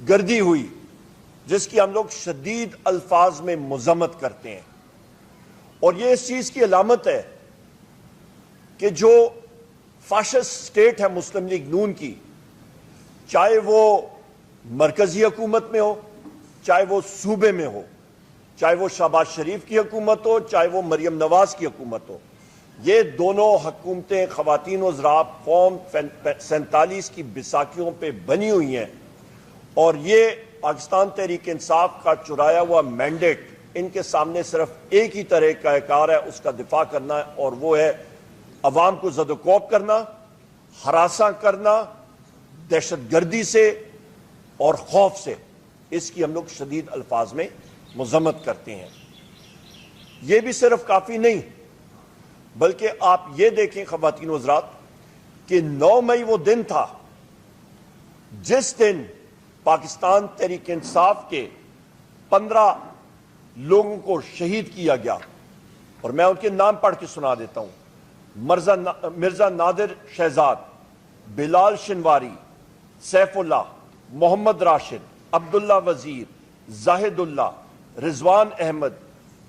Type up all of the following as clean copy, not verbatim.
گردی ہوئی جس کی ہم لوگ شدید الفاظ میں مذمت کرتے ہیں، اور یہ اس چیز کی علامت ہے کہ جو فاشسٹ سٹیٹ ہے مسلم لیگ نون کی، چاہے وہ مرکزی حکومت میں ہو، چاہے وہ صوبے میں ہو، چاہے وہ شہباز شریف کی حکومت ہو، چاہے وہ مریم نواز کی حکومت ہو، یہ دونوں حکومتیں خواتین و ذرا فارم 47 کی بیساکھیوں پہ بنی ہوئی ہیں، اور یہ پاکستان تحریک انصاف کا چرایا ہوا مینڈیٹ ان کے سامنے صرف ایک ہی طرح کا کار ہے، اس کا دفاع کرنا ہے، اور وہ ہے عوام کو زد و کوب کرنا، ہراساں کرنا، دہشت گردی سے اور خوف سے۔ اس کی ہم لوگ شدید الفاظ میں مذمت کرتے ہیں۔ یہ بھی صرف کافی نہیں، بلکہ آپ یہ دیکھیں خواتین و حضرات کہ 9 مئی وہ دن تھا جس دن پاکستان تحریک انصاف کے 15 لوگوں کو شہید کیا گیا، اور میں ان کے نام پڑھ کے سنا دیتا ہوں۔ مرزا نادر شہزاد، بلال شنواری، سیف اللہ، محمد راشد، عبداللہ وزیر، زاہد اللہ، رضوان احمد،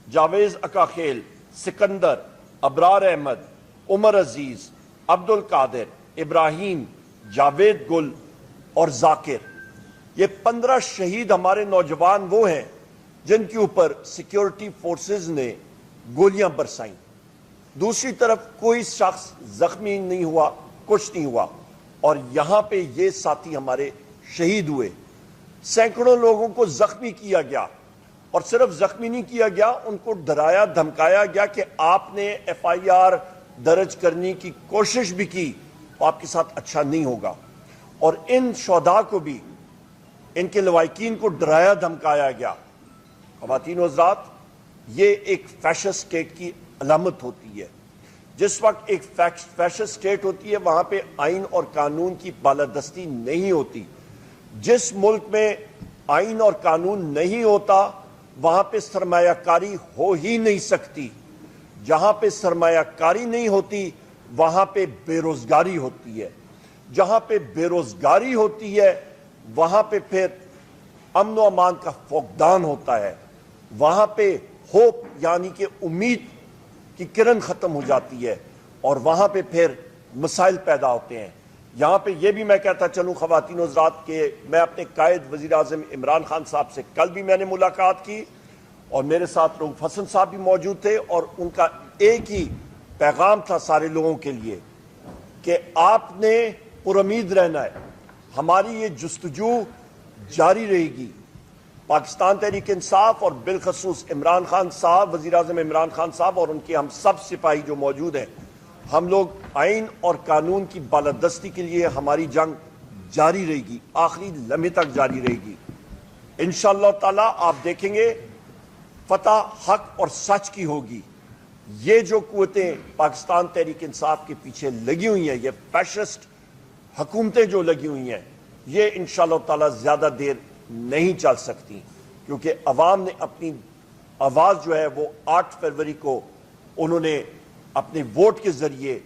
جاویز اکاخیل، سکندر، ابرار احمد، عمر عزیز، عبد القادر، ابراہیم، جاوید گل اور ذاکر۔ یہ 15 شہید ہمارے نوجوان وہ ہیں جن کے اوپر سیکیورٹی فورسز نے گولیاں برسائیں۔ دوسری طرف کوئی شخص زخمی نہیں ہوا، کچھ نہیں ہوا، اور یہاں پہ یہ ساتھی ہمارے شہید ہوئے۔ سینکڑوں لوگوں کو زخمی کیا گیا، اور صرف زخمی نہیں کیا گیا، ان کو ڈرایا دھمکایا گیا کہ آپ نے FIR درج کرنے کی کوشش بھی کی تو آپ کے ساتھ اچھا نہیں ہوگا، اور ان شہداء کو بھی، ان کے لواحقین کو ڈرایا دھمکایا گیا۔ خواتین و حضرات، یہ ایک فیشسٹ سٹیٹ کی علامت ہوتی ہے۔ جس وقت ایک فیشسٹ سٹیٹ ہوتی ہے وہاں پہ آئین اور قانون کی بالادستی نہیں ہوتی۔ جس ملک میں آئین اور قانون نہیں ہوتا وہاں پہ سرمایہ کاری ہو ہی نہیں سکتی۔ جہاں پہ سرمایہ کاری نہیں ہوتی وہاں پہ بے روزگاری ہوتی ہے۔ جہاں پہ بے روزگاری ہوتی ہے وہاں پہ پھر امن و امان کا فقدان ہوتا ہے۔ وہاں پہ ہوپ یعنی کہ امید کی کرن ختم ہو جاتی ہے، اور وہاں پہ پھر مسائل پیدا ہوتے ہیں۔ یہاں پہ یہ بھی میں کہتا چلوں خواتین و حضرات کہ میں اپنے قائد وزیر اعظم عمران خان صاحب سے کل بھی میں نے ملاقات کی، اور میرے ساتھ رؤوف حسن صاحب بھی موجود تھے، اور ان کا ایک ہی پیغام تھا سارے لوگوں کے لیے کہ آپ نے پرامید رہنا ہے، ہماری یہ جستجو جاری رہے گی۔ پاکستان تحریک انصاف اور بالخصوص عمران خان صاحب، وزیر اعظم عمران خان صاحب اور ان کے ہم سب سپاہی جو موجود ہیں، ہم لوگ آئین اور قانون کی بالادستی کے لیے ہماری جنگ جاری رہے گی، آخری لمحے تک جاری رہے گی۔ انشاءاللہ تعالی آپ دیکھیں گے فتح حق اور سچ کی ہوگی۔ یہ جو قوتیں پاکستان تحریک انصاف کے پیچھے لگی ہوئی ہیں، یہ فیشسٹ حکومتیں جو لگی ہوئی ہیں، یہ انشاءاللہ تعالی زیادہ دیر نہیں چل سکتی، کیونکہ عوام نے اپنی آواز جو ہے وہ 8 فروری کو انہوں نے اپنے ووٹ کے ذریعے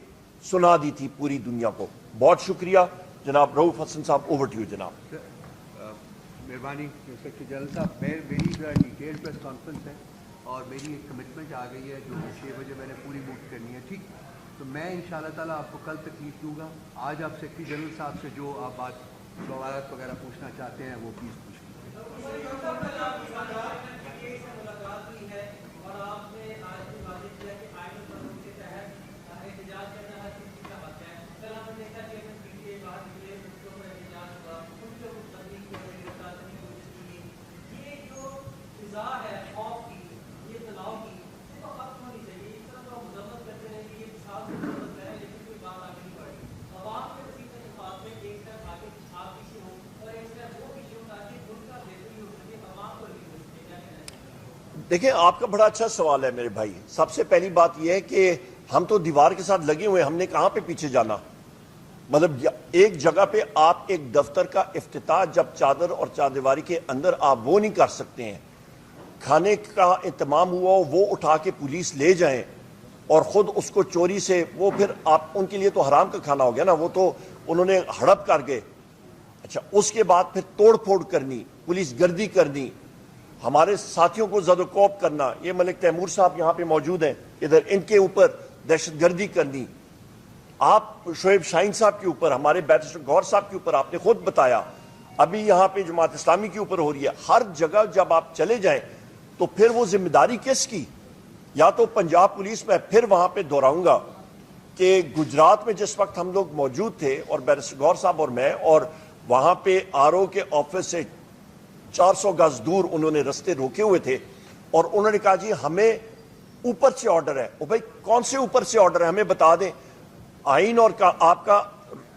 سنا دی تھی پوری دنیا کو۔ بہت شکریہ جناب رؤوف حسن صاحب، اوور ٹو یو جناب۔ مہربانی سیکرٹری جنرل صاحب، میری ڈیٹیل پریس کانفرنس ہے اور میری ایک کمٹمنٹ آ گئی ہے جو 6 بجے میں نے پوری بک کرنی ہے، ٹھیک؟ تو میں انشاءاللہ تعالیٰ آپ کو کل تکلیف دوں گا۔ آج آپ سیکرٹری جنرل صاحب سے جو آپ بات سوالات وغیرہ پوچھنا چاہتے ہیں وہ پلیز پوچھ دیکھیں، آپ کا بڑا اچھا سوال ہے میرے بھائی۔ سب سے پہلی بات یہ ہے کہ ہم تو دیوار کے ساتھ لگے ہوئے ہیں، ہم نے کہاں پہ پیچھے جانا؟ مطلب ایک جگہ پہ آپ ایک دفتر کا افتتاح جب چادر اور چاردیواری کے اندر آپ وہ نہیں کر سکتے ہیں۔ کھانے کا اہتمام ہوا وہ اٹھا کے پولیس لے جائیں اور خود اس کو چوری سے، وہ پھر آپ ان کے لیے تو حرام کا کھانا ہو گیا نا، وہ تو انہوں نے ہڑپ کر کے اچھا اس کے بعد پھر توڑ پھوڑ کرنی, پولیس گردی کرنی, ہمارے ساتھیوں کو زد و کوب کرنا, یہ ملک تیمور صاحب یہاں پہ موجود ہیں ادھر, ان کے اوپر دہشت گردی کرنی, آپ شعیب شاہین صاحب کے اوپر, ہمارے بیرسٹر گور صاحب کے اوپر, آپ نے خود بتایا ابھی یہاں پہ جماعت اسلامی کے اوپر ہو رہی ہے. ہر جگہ جب آپ چلے جائیں تو پھر وہ ذمہ داری کس کی؟ یا تو پنجاب پولیس, میں پھر وہاں پہ دہراؤں گا کہ گجرات میں جس وقت ہم لوگ موجود تھے اور بیرسٹر گور صاحب اور میں, اور وہاں پہ آر او کے آفس سے 400 گز دور انہوں نے رستے روکے ہوئے تھے اور انہوں نے کہا جی ہمیں اوپر سے آرڈر ہے. او بھائی کون سے اوپر سے آرڈر ہے, ہمیں بتا دیں. آئین اور آپ کا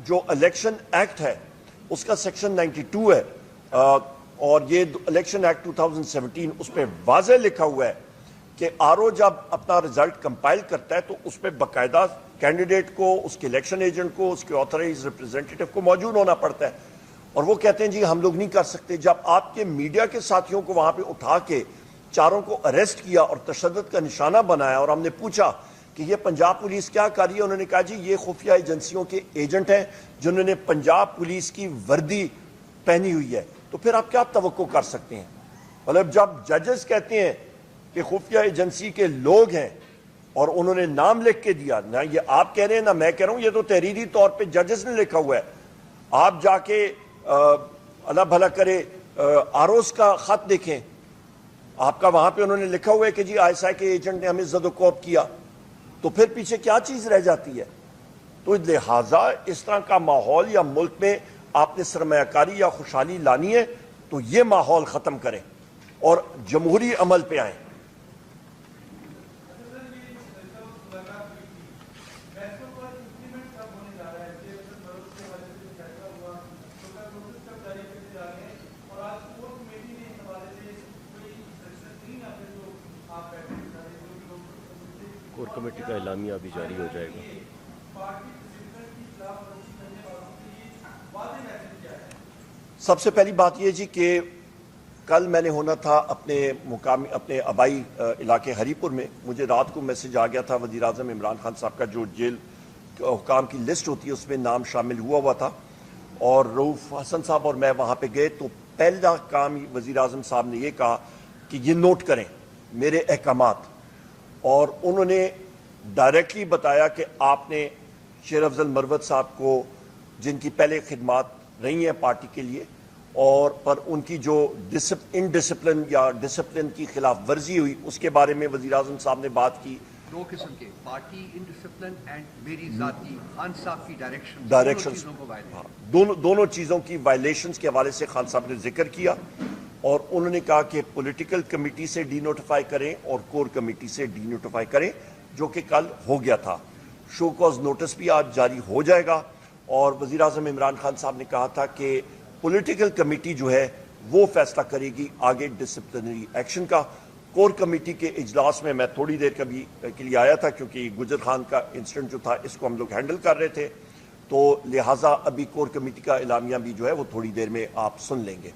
جو الیکشن ایکٹ ہے اس کا سیکشن 92 ہے, اور یہ الیکشن ایکٹ 2017, اس پہ واضح لکھا ہوا ہے کہ آر او جب اپنا رزلٹ کمپائل کرتا ہے تو اس پہ باقاعدہ کینڈیڈیٹ کو, اس کے الیکشن ایجنٹ کو, اس کے آتھرائز ریپرزینٹیٹو کو موجود ہونا پڑتا ہے. اور وہ کہتے ہیں جی ہم لوگ نہیں کر سکتے. جب آپ کے میڈیا کے ساتھیوں کو وہاں پہ اٹھا کے چاروں کو اریسٹ کیا اور تشدد کا نشانہ بنایا, اور ہم نے پوچھا کہ یہ پنجاب پولیس کیا کر رہی ہے, انہوں نے کہا جی یہ خفیہ ایجنسیوں کے ایجنٹ ہیں جنہوں نے پنجاب پولیس کی وردی پہنی ہوئی ہے. تو پھر آپ کیا توقع کر سکتے ہیں؟ مطلب جب ججز کہتے ہیں کہ خفیہ ایجنسی کے لوگ ہیں اور انہوں نے نام لکھ کے دیا, نہ یہ آپ کہہ رہے ہیں نہ میں کہہ رہا ہوں, یہ تو تحریری طور پہ ججز نے لکھا ہوا ہے. آپ جا کے اللہ بھلا کرے آروز کا خط دیکھیں, آپ کا وہاں پہ انہوں نے لکھا ہوا ہے کہ جی آئی ایس آئی کے ایجنٹ نے ہمیں زد و کوب کیا. تو پھر پیچھے کیا چیز رہ جاتی ہے؟ تو لہٰذا اس طرح کا ماحول یا ملک میں آپ نے سرمایہ کاری یا خوشحالی لانی ہے تو یہ ماحول ختم کریں اور جمہوری عمل پہ آئیں. کور کمیٹی کا اعلامیہ ابھی جاری ہو جائے گا. سب سے پہلی بات یہ جی کہ کل میں نے ہونا تھا اپنے آبائی علاقے ہری پور میں. مجھے رات کو میسج آ گیا تھا وزیر اعظم عمران خان صاحب کا جو جیل حکام کی لسٹ ہوتی ہے اس میں نام شامل ہوا تھا, اور رؤوف حسن صاحب اور میں وہاں پہ گئے. تو پہلا کام وزیر اعظم صاحب نے یہ کہا کہ یہ نوٹ کریں میرے احکامات, اور انہوں نے ڈائریکٹلی بتایا کہ آپ نے شیر افضل مروت صاحب کو, جن کی پہلے خدمات رہی ہیں پارٹی کے لیے, اور پر ان کی جو انڈسپلن یا ڈسپلن کی خلاف ورزی ہوئی اس کے بارے میں وزیر اعظم صاحب نے بات کی. دو قسم کے, پارٹی انڈسپلن اینڈ میری ذاتی خان صاحب کی دونوں چیزوں کی وائلیشنز کے حوالے سے خان صاحب نے ذکر کیا, اور انہوں نے کہا کہ پولیٹیکل کمیٹی سے ڈی نوٹیفائی کریں اور کور کمیٹی سے ڈی نوٹیفائی کریں, جو کہ کل ہو گیا تھا. شو کاز نوٹس بھی آج جاری ہو جائے گا, اور وزیر اعظم عمران خان صاحب نے کہا تھا کہ پولیٹیکل کمیٹی جو ہے وہ فیصلہ کرے گی آگے ڈسپلنری ایکشن کا. کور کمیٹی کے اجلاس میں میں تھوڑی دیر کے لیے آیا تھا, کیونکہ گجر خان کا انسیڈنٹ جو تھا اس کو ہم لوگ ہینڈل کر رہے تھے, تو لہٰذا ابھی کور کمیٹی کا اعلامیہ بھی جو ہے وہ تھوڑی دیر میں آپ سن لیں گے.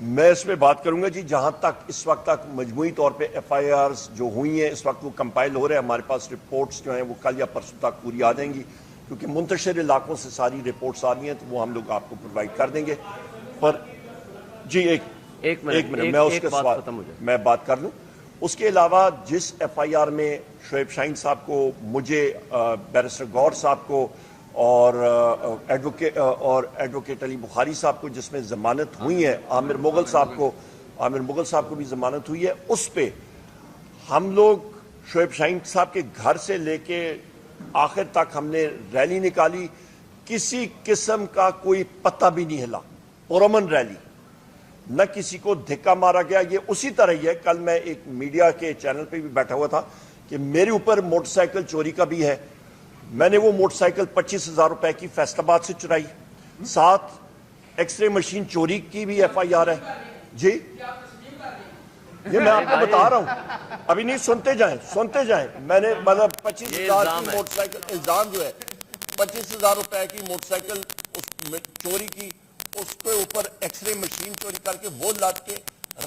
میں اس میں بات کروں گا جی, جہاں تک اس وقت تک مجموعی طور پہ ایف آئی آرز جو ہوئی ہیں اس وقت وہ کمپائل ہو رہے ہیں. ہمارے پاس رپورٹس جو ہیں وہ کل یا پرسوں تک پوری آ جائیں گی, کیونکہ منتشر علاقوں سے ساری رپورٹس آ رہی ہیں, تو وہ ہم لوگ آپ کو پرووائڈ کر دیں گے. پر جی ایک منٹ میں اس کے سوال میں بات کر لوں. اس کے علاوہ جس ایف آئی آر میں شعیب شاہین صاحب کو, مجھے, بیرسٹر گور صاحب کو اور ایڈوکیٹ علی بخاری صاحب کو جس میں ضمانت ہوئی ہے, عامر مغل صاحب کو بھی ضمانت ہوئی ہے, اس پہ ہم لوگ شعیب شاہین صاحب کے گھر سے لے کے آخر تک ہم نے ریلی نکالی, کسی قسم کا کوئی پتہ بھی نہیں ہلا, پرامن ریلی, نہ کسی کو دھکا مارا گیا. یہ اسی طرح ہی ہے, کل میں ایک میڈیا کے چینل پہ بھی بیٹھا ہوا تھا کہ میرے اوپر موٹر سائیکل چوری کا بھی ہے. میں نے وہ موٹر سائیکل 25,000 روپے کی فیصل آباد سے چرائی, ساتھ ایکس رے مشین چوری کی بھی ایف آئی آر ہے. جی یہ میں آپ کو بتا رہا ہوں, ابھی نہیں, سنتے جائیں. میں نے مطلب 25,000 کی موٹر سائیکل, الزام جو ہے 25,000 روپے کی موٹر سائیکل چوری کی, اس کے اوپر ایکس رے مشین چوری کر کے وہ لاد کے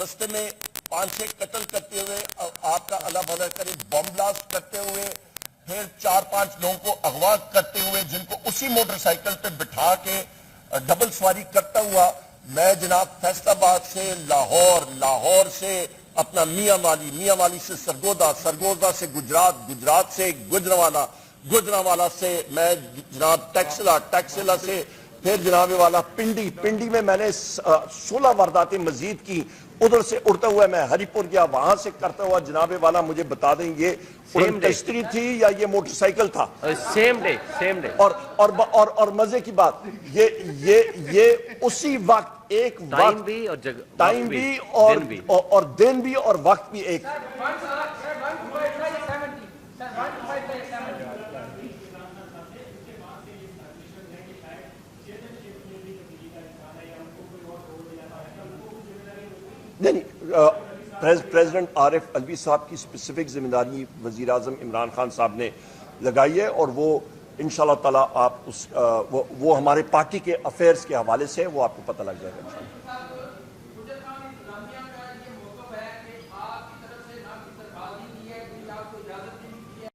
رستے میں 5-6 قتل کرتے ہوئے, آپ کا اللہ بھلا کرے, بم بلاسٹ کرتے ہوئے, پھر 4-5 لوگوں کو اغوا کرتے ہوئے, جن کو اسی موٹر سائیکل پہ بٹھا کے ڈبل سواری کرتا ہوا میں جناب فیصل آباد سے لاہور سے اپنا میاں والی سے سرگودا سے گجرات سے گجرانوالہ سے میں جناب ٹیکسلا سے پھر جناب والا پنڈی میں میں نے 16 وارداتیں مزید کی. ادھر سے اڑتا ہوا میں ہری پور گیا, وہاں سے کرتا ہوا جناب والا مجھے بتا دیں یہ اڑن کشتی تھی یا یہ موٹر سائیکل تھا. سیم ڈے اور مزے کی بات یہ اسی وقت ایک ٹائم بھی اور ٹائم بھی اور دن بھی اور وقت بھی ایک. نہیں, پریزیڈنٹ عارف علوی صاحب کی اسپیسیفک ذمہ داری وزیر اعظم عمران خان صاحب نے لگائی ہے, اور وہ انشاءاللہ تعالیٰ آپ وہ ہمارے پارٹی کے افیئرز کے حوالے سے وہ آپ کو پتہ لگ جائے گا انشاءاللہ.